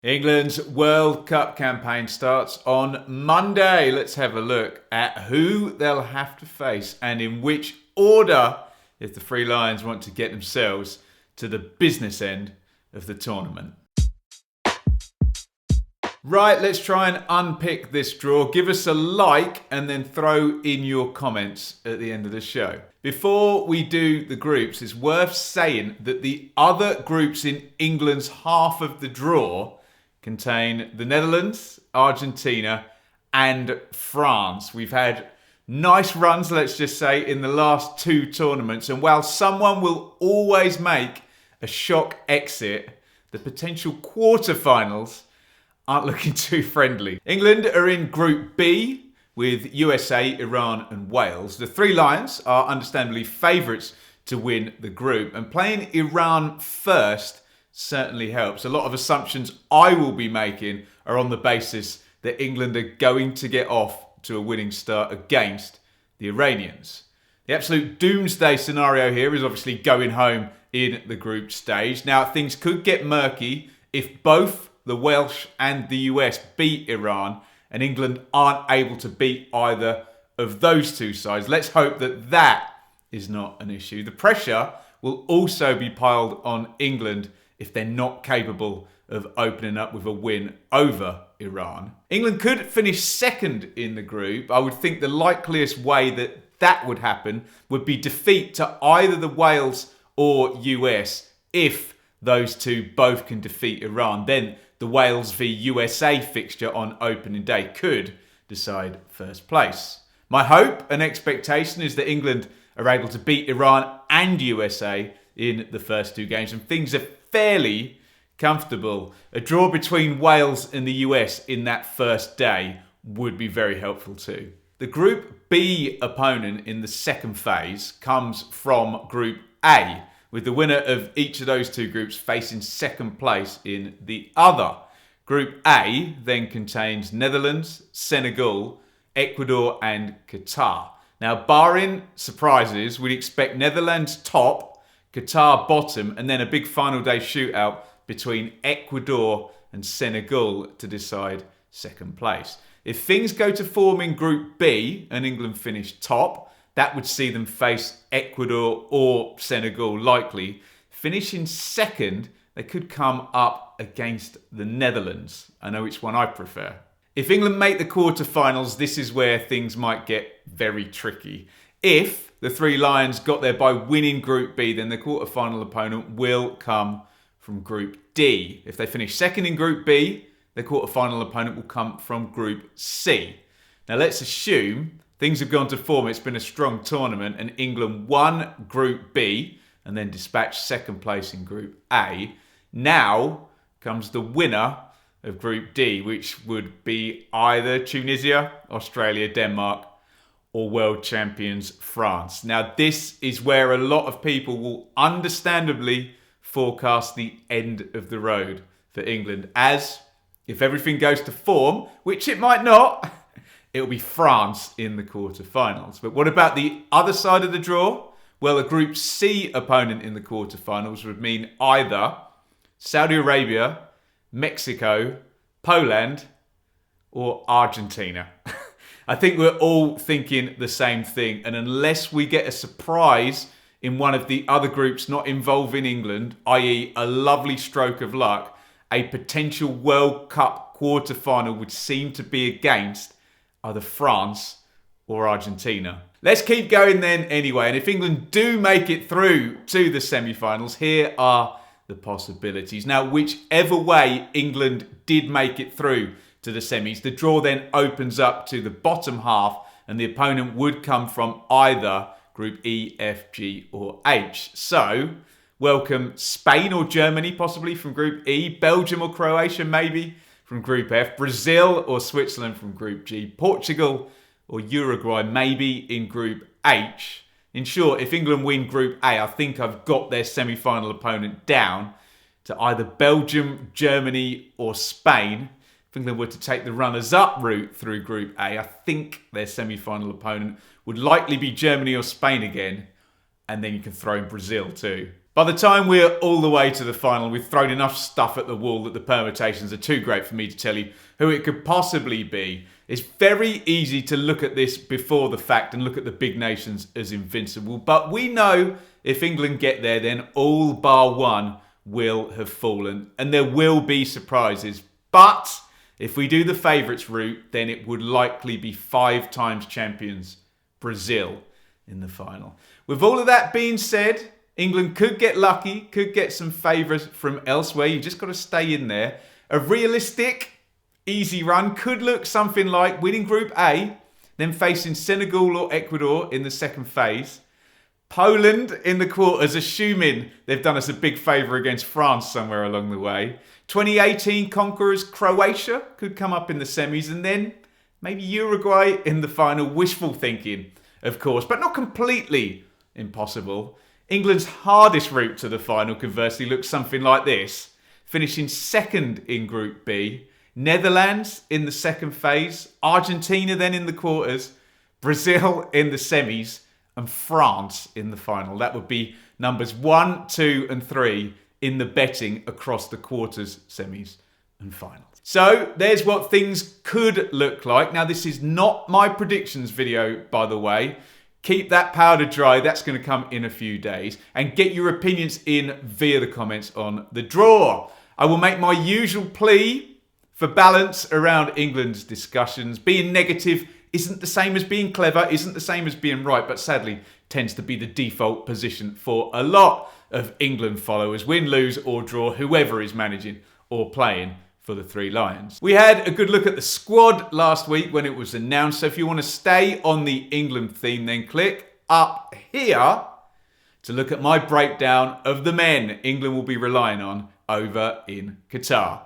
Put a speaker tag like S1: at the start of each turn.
S1: England's World Cup campaign starts on Monday. Let's have a look at who they'll have to face and in which order if the Three Lions want to get themselves to the business end of the tournament. Right, let's try and unpick this draw. Give us a like and then throw in your comments at the end of the show. Before we do the groups, it's worth saying that the other groups in England's half of the draw contain the Netherlands, Argentina, and France. We've had nice runs, let's just say, in the last two tournaments. And while someone will always make a shock exit, the potential quarterfinals aren't looking too friendly. England are in Group B with USA, Iran, and Wales. The Three Lions are understandably favourites to win the group, and playing Iran first certainly helps. A lot of assumptions I will be making are on the basis that England are going to get off to a winning start against the Iranians. The absolute doomsday scenario here is obviously going home in the group stage. Now, things could get murky if both the Welsh and the US beat Iran and England aren't able to beat either of those two sides. Let's hope that that is not an issue. The pressure will also be piled on England if they're not capable of opening up with a win over Iran. England could finish second in the group. I would think the likeliest way that would happen would be defeat to either the Wales or US. If those two both can defeat Iran, then the Wales v USA fixture on opening day could decide first place. My hope and expectation is that England are able to beat Iran and USA in the first two games, and things are fairly comfortable. A draw between Wales and the US in that first day would be very helpful too. The Group B opponent in the second phase comes from Group A, with the winner of each of those two groups facing second place in the other. Group A then contains Netherlands, Senegal, Ecuador and Qatar. Now, barring surprises, we'd expect Netherlands top, Qatar bottom, and then a big final day shootout between Ecuador and Senegal to decide second place. If things go to form in Group B and England finish top, that would see them face Ecuador or Senegal likely. Finishing second, they could come up against the Netherlands. I know which one I prefer. If England make the quarterfinals, this is where things might get very tricky. If the Three Lions got there by winning Group B, then the quarterfinal opponent will come from Group D. If they finish second in Group B, the quarterfinal opponent will come from Group C. Now let's assume things have gone to form. It's been a strong tournament and England won Group B and then dispatched second place in Group A. Now comes the winner of Group D, which would be either Tunisia, Australia, Denmark, or world champions France. Now, this is where a lot of people will understandably forecast the end of the road for England, as if everything goes to form, which it might not, it'll be France in the quarterfinals. But what about the other side of the draw? Well, a Group C opponent in the quarterfinals would mean either Saudi Arabia, Mexico, Poland, or Argentina. I think we're all thinking the same thing. And unless we get a surprise in one of the other groups not involving England, i.e. a lovely stroke of luck, a potential World Cup quarterfinal would seem to be against either France or Argentina. Let's keep going then anyway. And if England do make it through to the semi-finals, here are the possibilities. Now, whichever way England did make it through to the semis, the draw then opens up to the bottom half and the opponent would come from either Group E, F, G or H. So, welcome Spain or Germany possibly from Group E, Belgium or Croatia maybe from Group F, Brazil or Switzerland from Group G, Portugal or Uruguay maybe in Group H. In short, if England win Group A, I think I've got their semi-final opponent down to either Belgium, Germany or Spain. If England were to take the runners-up route through Group A, I think their semi-final opponent would likely be Germany or Spain again, and then you can throw in Brazil too. By the time we're all the way to the final, we've thrown enough stuff at the wall that the permutations are too great for me to tell you who it could possibly be. It's very easy to look at this before the fact and look at the big nations as invincible. But we know if England get there, then all bar one will have fallen. And there will be surprises. But if we do the favourites route, then it would likely be 5 times champions Brazil in the final. With all of that being said, England could get lucky, could get some favours from elsewhere. You've just got to stay in there. A realistic, easy run could look something like winning Group A, then facing Senegal or Ecuador in the second phase. Poland in the quarters, assuming they've done us a big favour against France somewhere along the way. 2018 conquerors Croatia could come up in the semis, and then maybe Uruguay in the final. Wishful thinking, of course, but not completely impossible. England's hardest route to the final, conversely, looks something like this. Finishing second in Group B, Netherlands in the second phase, Argentina then in the quarters, Brazil in the semis, and France in the final. That would be numbers 1, 2, and 3 in the betting across the quarters, semis, and finals. So there's what things could look like. Now, this is not my predictions video, by the way. Keep that powder dry. That's going to come in a few days. And get your opinions in via the comments on the draw. I will make my usual plea for balance around England's discussions. Being negative isn't the same as being clever, isn't the same as being right, but sadly tends to be the default position for a lot of England followers. Win, lose or draw, whoever is managing or playing for the Three Lions. We had a good look at the squad last week when it was announced. So if you want to stay on the England theme, then click up here to look at my breakdown of the men England will be relying on over in Qatar.